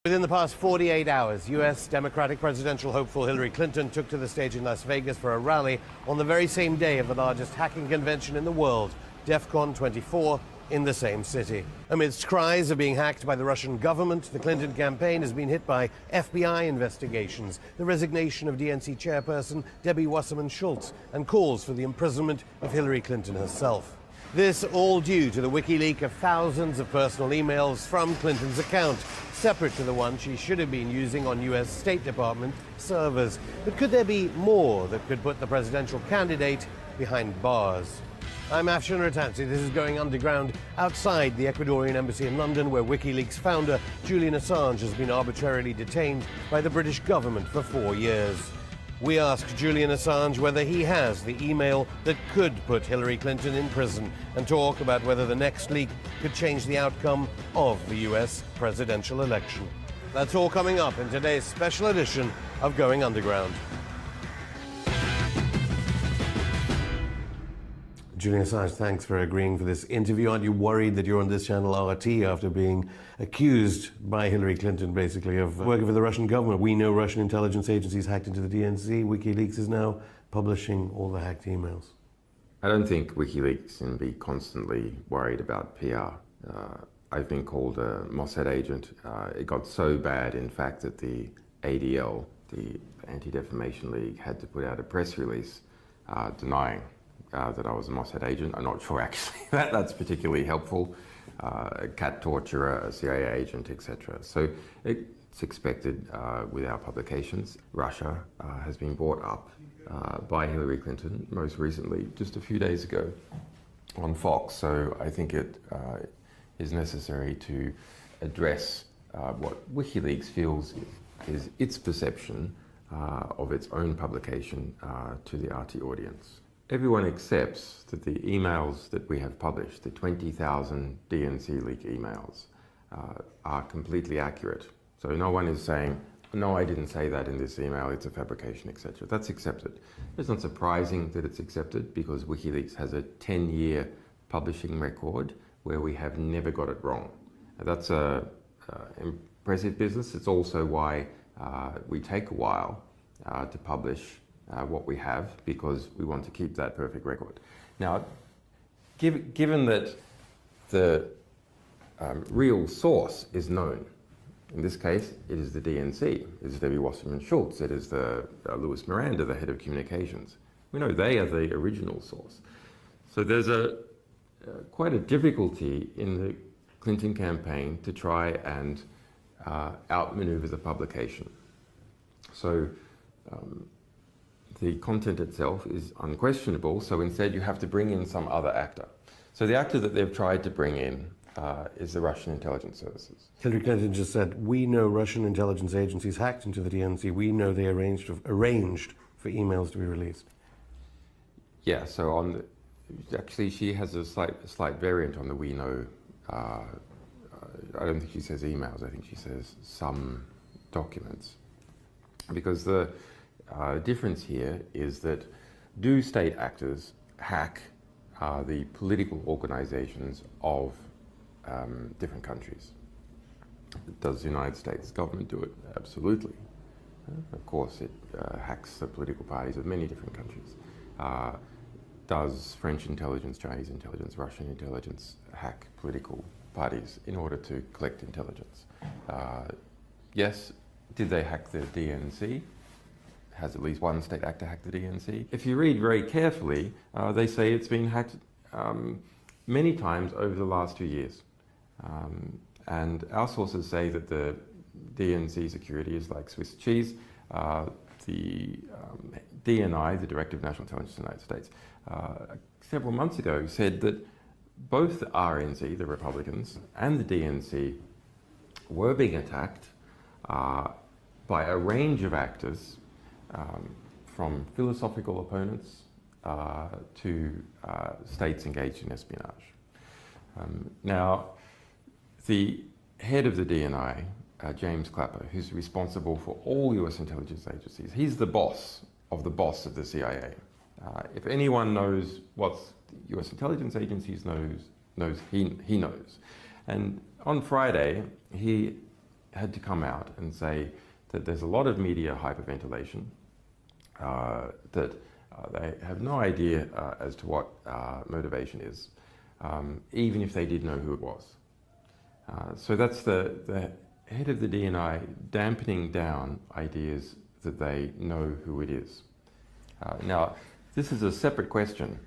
Within the past 48 hours, U.S. Democratic presidential hopeful Hillary Clinton took to the stage in Las Vegas for a rally on the very same day of the largest hacking convention in the world, DEF-CON 24, in the same city. Amidst cries of being hacked by the Russian government, the Clinton campaign has been hit by FBI investigations, the resignation of DNC chairperson Debbie Wasserman Schultz, and calls for the imprisonment of Hillary Clinton herself. This all due to the WikiLeaks of thousands of personal emails from Clinton's account, separate to the one she should have been using on U.S. State Department servers. But could there be more that could put the presidential candidate behind bars? I'm Afshan Rattansi. This is Going Underground outside the Ecuadorian embassy in London, where WikiLeaks founder Julian Assange has been arbitrarily detained by the British government for 4 years. We asked Julian Assange whether he has the email that could put Hillary Clinton in prison and talk about whether the next leak could change the outcome of the US presidential election. That's all coming up in today's special edition of Going Underground. Julian Assange, thanks for agreeing for this interview. Aren't you worried that you're on this channel RT after being accused by Hillary Clinton, basically, of working for the Russian government? We know Russian intelligence agencies hacked into the DNC. WikiLeaks is now publishing all the hacked emails. I don't think WikiLeaks can be constantly worried about PR. I've been called a Mossad agent. It got so bad, in fact, that the ADL, the Anti-Defamation League, had to put out a press release denying that I was a Mossad agent. I'm not sure actually that's particularly helpful. A cat torturer, a CIA agent, etc. So it's expected with our publications. Russia has been brought up by Hillary Clinton, most recently, just a few days ago on Fox. So I think it is necessary to address what WikiLeaks feels is its perception of its own publication to the RT audience. Everyone accepts that the emails that we have published, the 20,000 DNC leak emails, are completely accurate. So no one is saying, no, I didn't say that in this email, it's a fabrication, etc. That's accepted. It's not surprising that it's accepted because WikiLeaks has a 10-year publishing record where we have never got it wrong. That's an impressive business. It's also why we take a while to publish what we have, because we want to keep that perfect record. Now, given that the real source is known, in this case, it is the DNC, it is Debbie Wasserman Schultz, it is the Louis Miranda, the head of communications. We know they are the original source. So there's quite a difficulty in the Clinton campaign to try and outmaneuver the publication. So the content itself is unquestionable, so instead you have to bring in some other actor. So the actor that they've tried to bring in is the Russian intelligence services. Hillary Clinton just said, we know Russian intelligence agencies hacked into the DNC. We know they arranged for emails to be released. Yeah, so actually she has a slight variant on the we know. I don't think she says emails, I think she says some documents. Because the difference here is that do state actors hack the political organizations of different countries? Does the United States government do it? Absolutely. Of course, it hacks the political parties of many different countries. Does French intelligence, Chinese intelligence, Russian intelligence hack political parties in order to collect intelligence? Yes. Did they hack the DNC? Has at least one state actor hacked the DNC? If you read very carefully, they say it's been hacked many times over the last 2 years. And our sources say that the DNC security is like Swiss cheese. The DNI, the Director of National Intelligence of the United States, several months ago said that both the RNC, the Republicans, and the DNC were being attacked by a range of actors, from philosophical opponents to states engaged in espionage. Now, the head of the DNI, James Clapper, who's responsible for all US intelligence agencies, he's the boss of the CIA. If anyone knows what US intelligence agencies knows, he knows. And on Friday, he had to come out and say that there's a lot of media hyperventilation, that they have no idea as to what motivation is, even if they did know who it was. So that's the head of the DNI dampening down ideas that they know who it is. Now, this is a separate question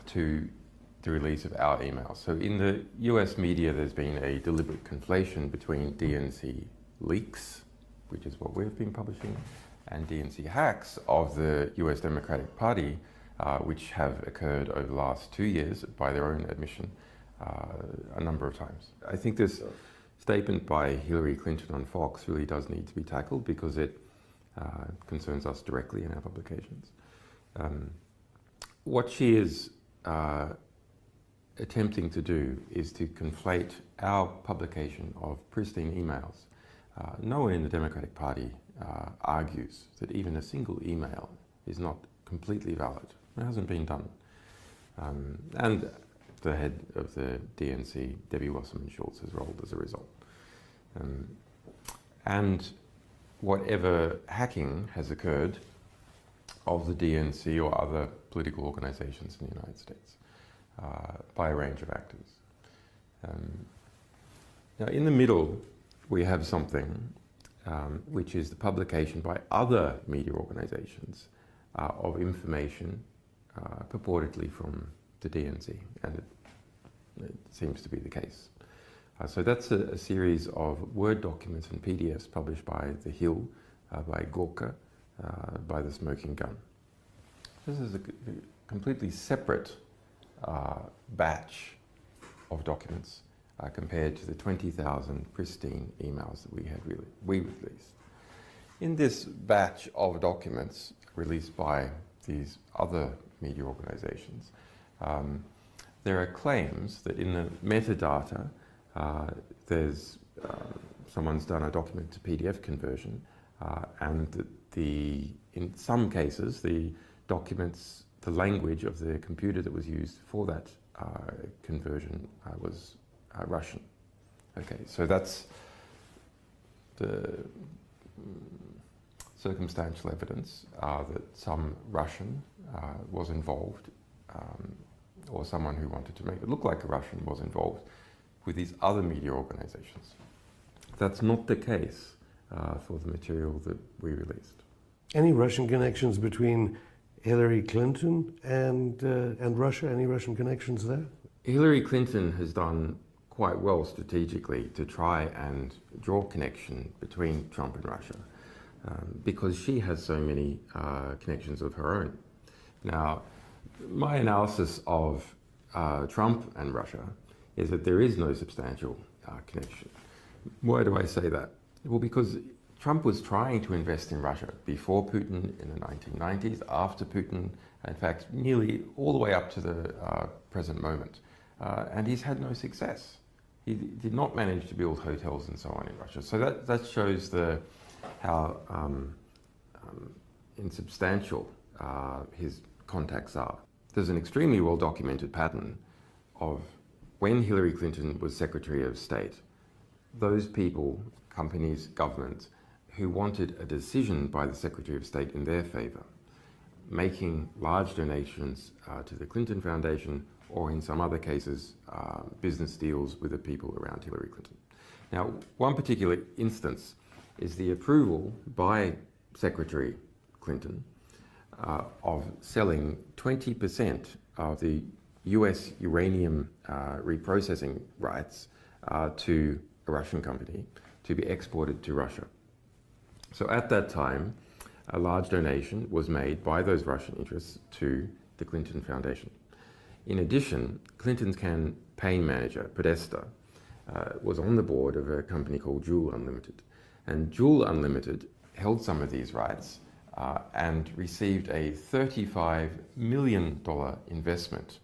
to the release of our emails. So in the US media, there's been a deliberate conflation between DNC leaks, which is what we've been publishing, and DNC hacks of the US Democratic Party, which have occurred over the last 2 years, by their own admission, a number of times. I think this statement by Hillary Clinton on Fox really does need to be tackled because it concerns us directly in our publications. What she is attempting to do is to conflate our publication of pristine emails. No one in the Democratic Party argues that even a single email is not completely valid. It hasn't been done. And the head of the DNC, Debbie Wasserman-Schultz, has rolled as a result. And whatever hacking has occurred of the DNC or other political organizations in the United States by a range of actors. Now, in the middle, we have something which is the publication by other media organizations of information purportedly from the DNC, and it seems to be the case. So that's a series of Word documents and PDFs published by The Hill, by Gorka, by The Smoking Gun. This is a completely separate batch of documents compared to the 20,000 pristine emails that we released. In this batch of documents released by these other media organizations, there are claims that in the metadata there's someone's done a document to PDF conversion, and that in some cases the documents, the language of the computer that was used for that conversion was Russian. Okay, so that's the circumstantial evidence that some Russian was involved, or someone who wanted to make it look like a Russian was involved with these other media organizations. That's not the case for the material that we released. Any Russian connections between Hillary Clinton and Russia? Any Russian connections there? Hillary Clinton has done quite well strategically to try and draw connection between Trump and Russia because she has so many connections of her own. Now, my analysis of Trump and Russia is that there is no substantial connection. Why do I say that? Well, because Trump was trying to invest in Russia before Putin in the 1990s, after Putin, in fact, nearly all the way up to the present moment. And he's had no success. He did not manage to build hotels and so on in Russia. So that shows how insubstantial his contacts are. There's an extremely well-documented pattern of when Hillary Clinton was Secretary of State, those people, companies, governments, who wanted a decision by the Secretary of State in their favor, making large donations to the Clinton Foundation, or in some other cases, business deals with the people around Hillary Clinton. Now, one particular instance is the approval by Secretary Clinton of selling 20% of the US uranium reprocessing rights to a Russian company to be exported to Russia. So at that time, a large donation was made by those Russian interests to the Clinton Foundation. In addition, Clinton's campaign manager, Podesta, was on the board of a company called Juul Unlimited. And Juul Unlimited held some of these rights and received a $35 million investment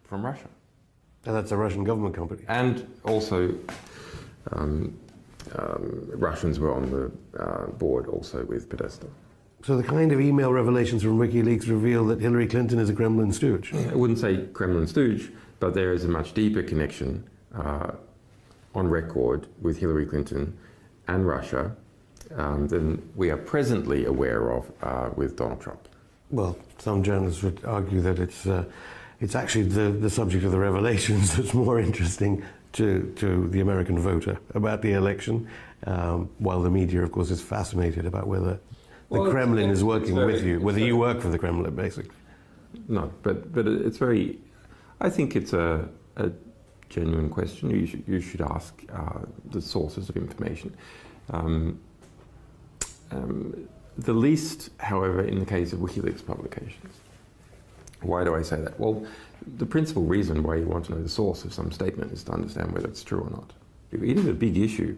from Russia. And that's a Russian government company. And also, Russians were on the board also with Podesta. So the kind of email revelations from WikiLeaks reveal that Hillary Clinton is a Kremlin stooge. I wouldn't say Kremlin stooge, but there is a much deeper connection on record with Hillary Clinton and Russia than we are presently aware of with Donald Trump. Well, some journalists would argue that it's actually the subject of the revelations that's more interesting to the American voter about the election, while the media, of course, is fascinated about whether the Kremlin is working with you, whether you work for the Kremlin, basically. No, but it's very, I think it's a genuine question. You should ask the sources of information. The least, however, in the case of WikiLeaks publications. Why do I say that? Well, the principal reason why you want to know the source of some statement is to understand whether it's true or not. It is a big issue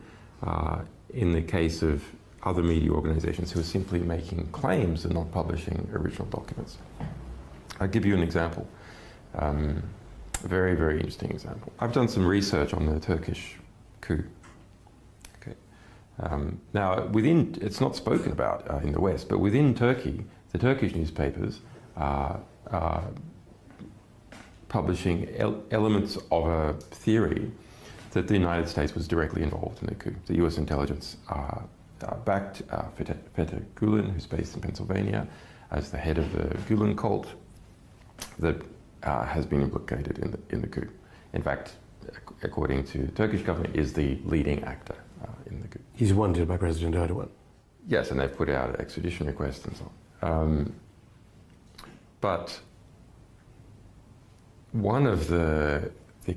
in the case of other media organizations who are simply making claims and not publishing original documents. I'll give you an example, a very, very interesting example. I've done some research on the Turkish coup. Now, it's not spoken about in the West, but within Turkey, the Turkish newspapers are publishing elements of a theory that the United States was directly involved in the coup. The US intelligence backed Fethullah Gulen, who's based in Pennsylvania, as the head of the Gulen cult that has been implicated in the coup. In fact, according to the Turkish government, is the leading actor in the coup. He's wanted by President Erdogan. Yes, and they've put out extradition requests and so on. But one of the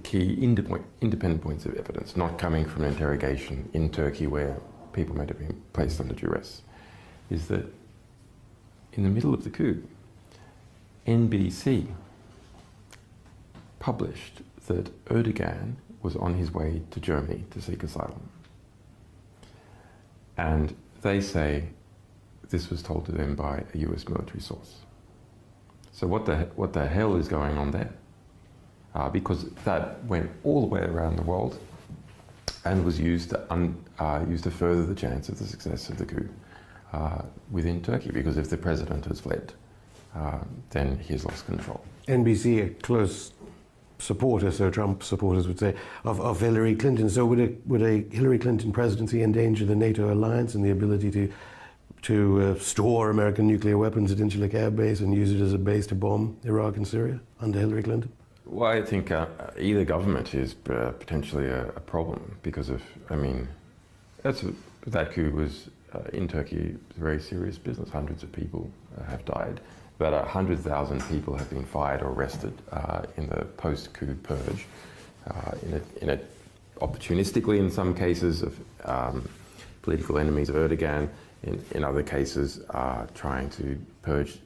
key independent points of evidence, not coming from an interrogation in Turkey where people might have been placed under duress, is that in the middle of the coup, NBC published that Erdogan was on his way to Germany to seek asylum. And they say this was told to them by a US military source. So what the hell is going on there? Because that went all the way around the world and was used to further the chance of the success of the coup within Turkey. Because if the president has fled, then he has lost control. NBC, a close supporter, so Trump supporters would say, of Hillary Clinton. So would a Hillary Clinton presidency endanger the NATO alliance and the ability to store American nuclear weapons at Incirlik Air Base and use it as a base to bomb Iraq and Syria under Hillary Clinton? Well, I think either government is potentially a problem because of, I mean, that coup was in Turkey a very serious business. Hundreds of people have died. About 100,000 people have been fired or arrested in the post-coup purge, in a opportunistically in some cases of political enemies of Erdogan, in other cases trying to purge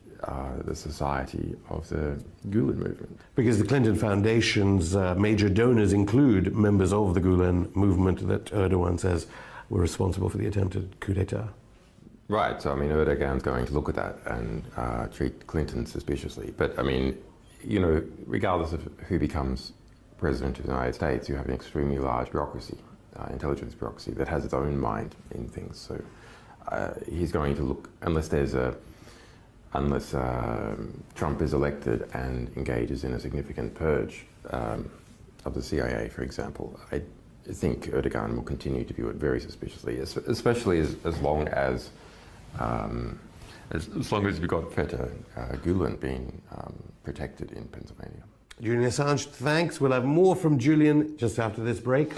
the society of the Gulen movement. Because the Clinton Foundation's major donors include members of the Gulen movement that Erdogan says were responsible for the attempted coup d'etat. Right, so I mean, Erdogan's going to look at that and treat Clinton suspiciously. But I mean, you know, regardless of who becomes president of the United States, you have an extremely large bureaucracy, intelligence bureaucracy, that has its own mind in things. So he's going to look, unless Trump is elected and engages in a significant purge of the CIA, for example, I think Erdogan will continue to view it very suspiciously, especially as long as we've got Fethullah Gulen being protected in Pennsylvania. Julian Assange, thanks. We'll have more from Julian just after this break.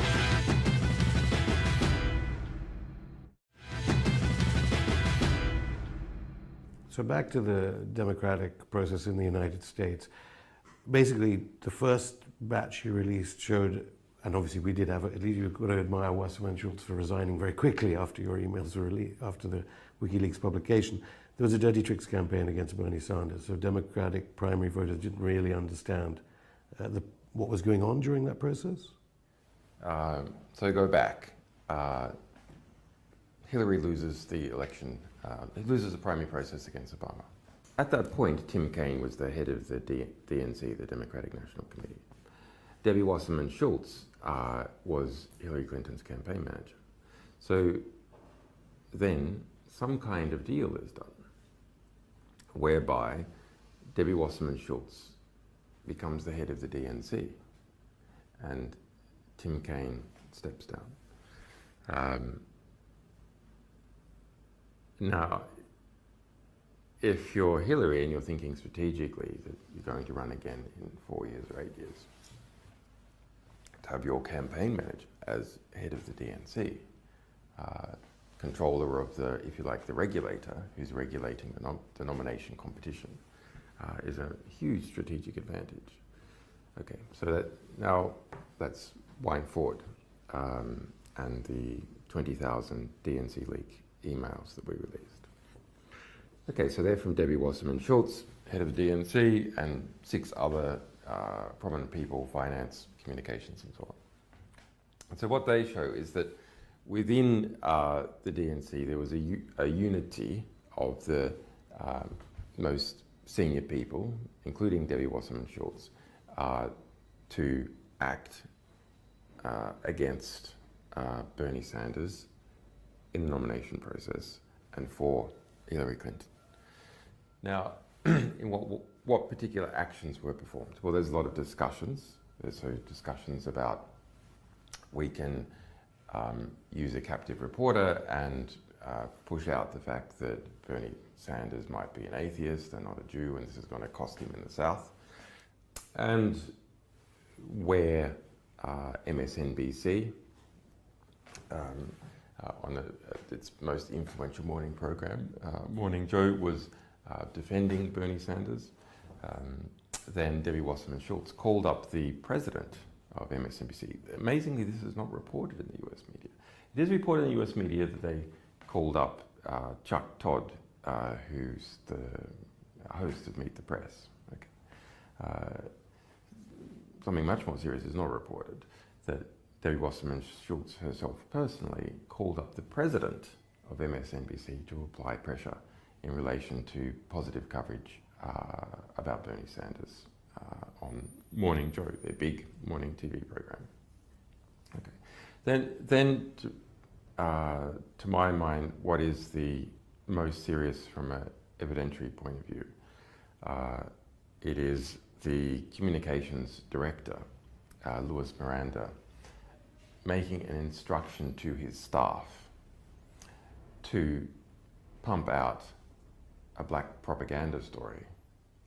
So back to the democratic process in the United States. Basically, the first batch you released showed, and obviously we did have, at least you've got to admire Wasserman Schultz for resigning very quickly after your emails were released, after the WikiLeaks publication. There was a dirty tricks campaign against Bernie Sanders, so Democratic primary voters didn't really understand what was going on during that process? So go back. Hillary loses the election, loses the primary process against Obama. At that point, Tim Kaine was the head of the DNC, the Democratic National Committee. Debbie Wasserman Schultz was Hillary Clinton's campaign manager. So then some kind of deal is done whereby Debbie Wasserman Schultz becomes the head of the DNC and Tim Kaine steps down. Now, if you're Hillary and you're thinking strategically that you're going to run again in 4 years or 8 years, to have your campaign manager as head of the DNC, controller of the, if you like, the regulator who's regulating the nomination competition, is a huge strategic advantage. Okay, so that now let's wind forward, and the 20,000 DNC leak emails that we released. Okay, so they're from Debbie Wasserman Schultz, head of the DNC, and 6 other prominent people, finance, communications, and so on. And so what they show is that within the DNC there was a unity of the most senior people, including Debbie Wasserman Schultz, to act against Bernie Sanders in the nomination process and for Hillary Clinton. Now, in what particular actions were performed? Well, there's a lot of discussions. There's discussions about we can use a captive reporter and push out the fact that Bernie Sanders might be an atheist and not a Jew, and this is going to cost him in the South. And where MSNBC, on its most influential morning program, Morning Joe, was defending Bernie Sanders, then Debbie Wasserman Schultz called up the president of MSNBC. Amazingly, this is not reported in the US media. It is reported in the US media that they called up Chuck Todd, who's the host of Meet the Press. Okay. Something much more serious is not reported, that Debbie Wasserman Schultz herself personally called up the president of MSNBC to apply pressure in relation to positive coverage about Bernie Sanders on Morning Joe, their big morning TV program. Okay. Then to my mind, what is the most serious from an evidentiary point of view? It is the communications director, Louis Miranda, making an instruction to his staff to pump out a black propaganda story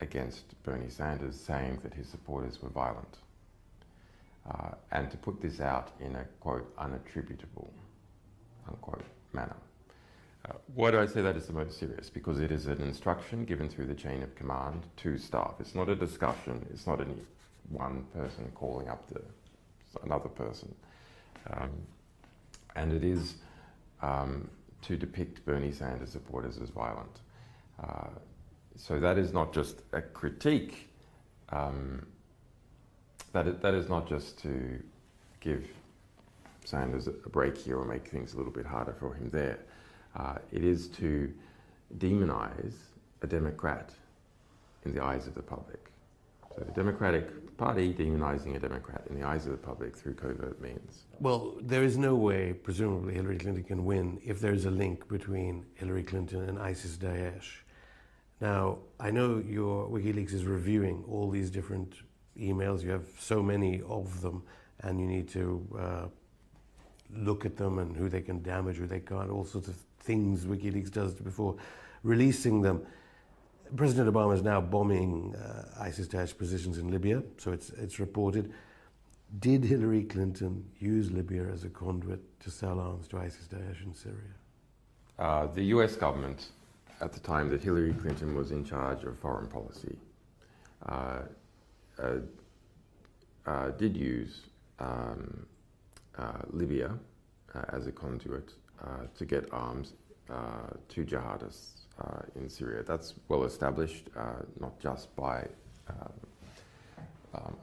against Bernie Sanders, saying that his supporters were violent, and to put this out in a, quote, unattributable, unquote, manner. Why do I say that is the most serious? Because it is an instruction given through the chain of command to staff. It's not a discussion. It's not any one person calling up another person. And it is to depict Bernie Sanders supporters as violent. So that is not just a critique. That is not just to give Sanders a break here or make things a little bit harder for him there. It is to demonize a Democrat in the eyes of the public. So the Democratic Party demonizing a Democrat in the eyes of the public through covert means. Well, there is no way, presumably, Hillary Clinton can win if there's a link between Hillary Clinton and ISIS-Daesh. Now, I know your WikiLeaks is reviewing all these different emails. You have so many of them, and you need to look at them and who they can damage, who they can't, all sorts of things WikiLeaks does before releasing them. President Obama is now bombing ISIS-Daesh positions in Libya, so it's reported. Did Hillary Clinton use Libya as a conduit to sell arms to ISIS-Daesh in Syria? The US government, at the time that Hillary Clinton was in charge of foreign policy, did use Libya as a conduit to get arms to jihadists in Syria. That's well established, not just by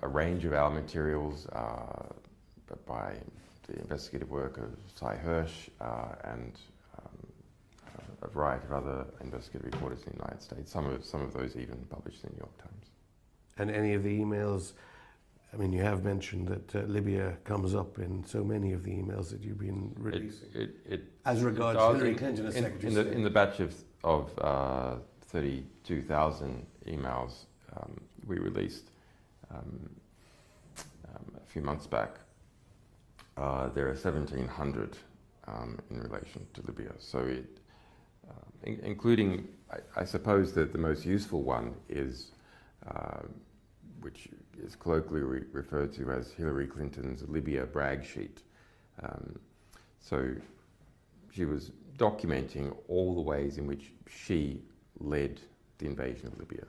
a range of our materials, but by the investigative work of Cy Hirsch and a variety of other investigative reporters in the United States. Some of those even published in the New York Times. And any of the emails, I mean, you have mentioned that Libya comes up in so many of the emails that you've been releasing. As regards Hillary Clinton as Secretary of State. In the batch of 32,000 emails we released a few months back, there are 1,700 in relation to Libya. So it, including, I suppose that the most useful one is, which is colloquially referred to as Hillary Clinton's Libya brag sheet. So she was documenting all the ways in which she led the invasion of Libya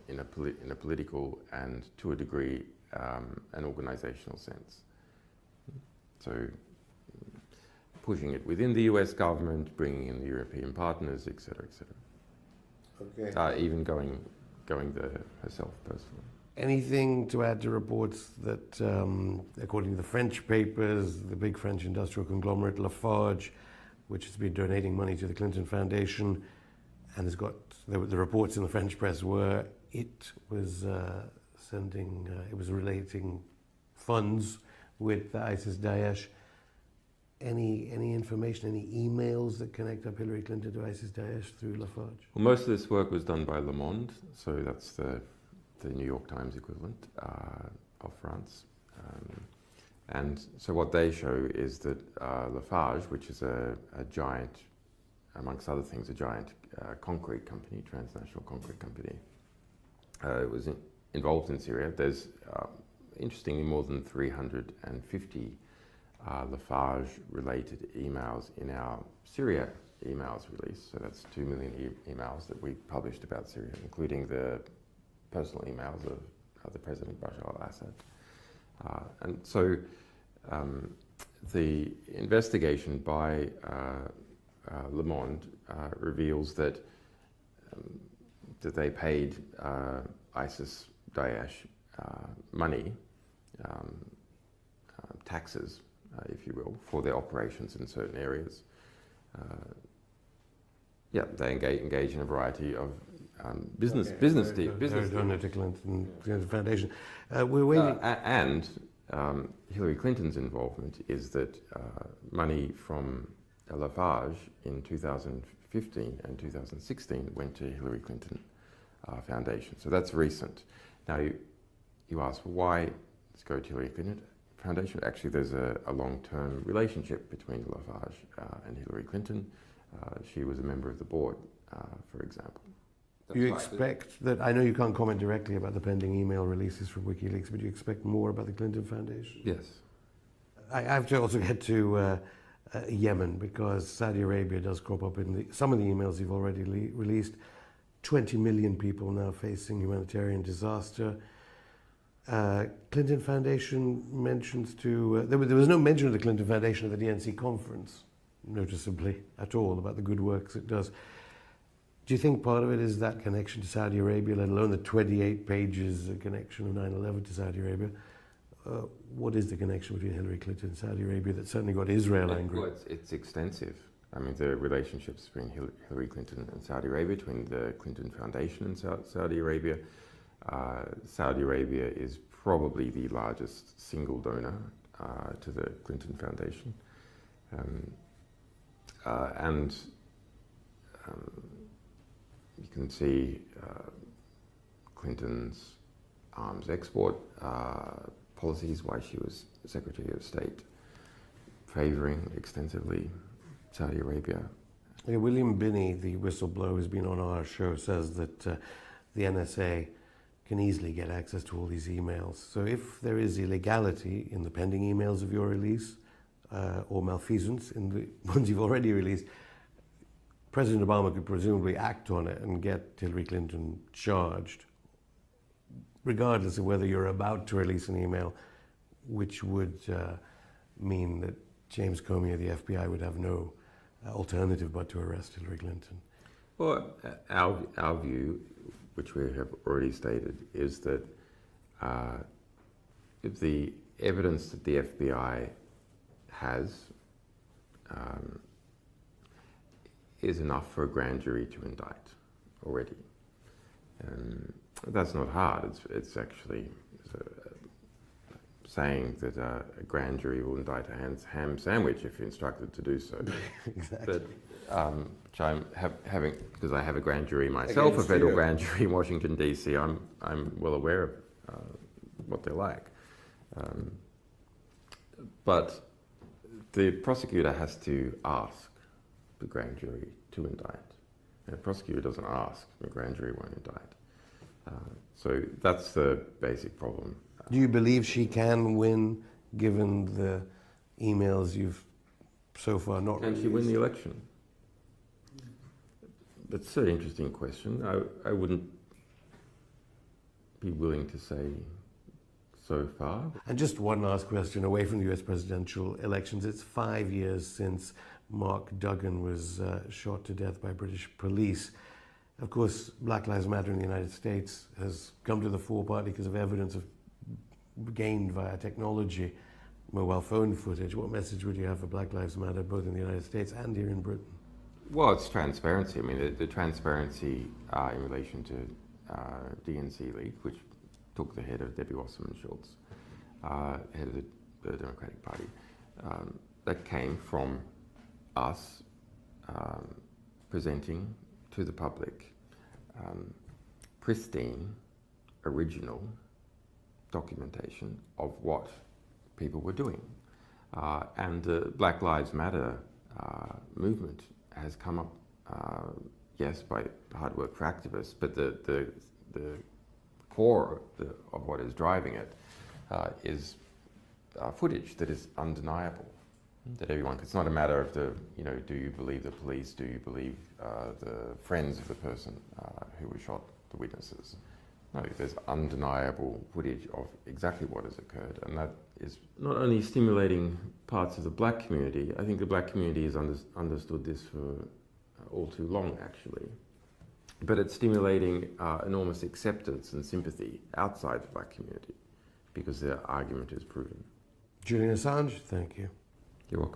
in a political and, to a degree, an organizational sense. So pushing it within the US government, bringing in the European partners, etc., etc. Okay. Even going there herself personally. Anything to add to reports that, according to the French papers, the big French industrial conglomerate Lafarge, which has been donating money to the Clinton Foundation, and has got the reports in the French press were it was it was relating funds with ISIS Daesh. Any information, any emails that connect up Hillary Clinton to ISIS Daesh through Lafarge? Well, most of this work was done by Le Monde, so that's the New York Times equivalent of France. And so what they show is that Lafarge, which is a giant, amongst other things, a giant concrete company, transnational concrete company, was involved in Syria. There's, interestingly, more than 350 Lafarge-related emails in our Syria emails release. So that's 2 million emails that we published about Syria, including the personal emails of the President Bashar al-Assad. And so the investigation by Le Monde reveals that they paid ISIS Daesh money, taxes, if you will, for their operations in certain areas. Yeah, they engage in a variety of business deals. Donor to Clinton Foundation. We're waiting. And Hillary Clinton's involvement is that money from Lafarge in 2015 and 2016 went to Hillary Clinton Foundation. So that's recent. Now you ask, why let's go to Hillary Clinton Foundation? Actually, there's a long-term relationship between Lafarge and Hillary Clinton. She was a member of the board, for example. Do you expect that, I know you can't comment directly about the pending email releases from WikiLeaks, but do you expect more about the Clinton Foundation? Yes. I have to also get to Yemen, because Saudi Arabia does crop up in some of the emails you've already released. 20 million people now facing humanitarian disaster. Clinton Foundation mentions to, there was no mention of the Clinton Foundation at the DNC conference, noticeably, at all, about the good works it does. Do you think part of it is that connection to Saudi Arabia, let alone the 28 pages connection of 9/11 to Saudi Arabia? What is the connection between Hillary Clinton and Saudi Arabia that certainly got Israel angry? Well, it's extensive. I mean, the relationships between Hillary Clinton and Saudi Arabia, between the Clinton Foundation and Saudi Arabia. Saudi Arabia is probably the largest single donor to the Clinton Foundation. You can see Clinton's arms export policies, why she was Secretary of State, favouring extensively Saudi Arabia. Yeah, William Binney, the whistleblower who's been on our show, says that the NSA can easily get access to all these emails. So if there is illegality in the pending emails of your release, or malfeasance in the ones you've already released, President Obama could presumably act on it and get Hillary Clinton charged, regardless of whether you're about to release an email, which would mean that James Comey of the FBI would have no alternative but to arrest Hillary Clinton. Well, our view, which we have already stated, is that if the evidence that the FBI has is enough for a grand jury to indict already. That's not hard. It's actually saying that a grand jury will indict a ham sandwich if instructed to do so. Exactly. But which I'm having, because I have a grand jury myself, a federal grand jury in Washington D.C. I'm well aware of what they're like. But The prosecutor has to ask the grand jury to indict. And the prosecutor doesn't ask, the grand jury won't indict. So that's the basic problem. Do you believe she can win, given the emails you've so far not Can she win the election? That's an interesting question. I wouldn't be willing to say so far. And just one last question, away from the US presidential elections. It's 5 years since Mark Duggan was shot to death by British police. Of course, Black Lives Matter in the United States has come to the fore partly because of evidence gained via technology, mobile phone footage. What message would you have for Black Lives Matter, both in the United States and here in Britain? Well, it's transparency. I mean, the transparency in relation to DNC leak, which took the head of Debbie Wasserman Schultz, head of the Democratic Party, that came from us presenting to the public pristine, original documentation of what people were doing. And the Black Lives Matter movement has come up, yes, by hard work for activists, but the core of what is driving it is footage that is undeniable, that everyone, it's not a matter of do you believe the police, do you believe the friends of the person who was shot, the witnesses. No, there's undeniable footage of exactly what has occurred, and that is not only stimulating parts of the black community. I think the black community has understood this for all too long, actually. But it's stimulating enormous acceptance and sympathy outside the black community because their argument is proven. Julian Assange, thank you. You're welcome.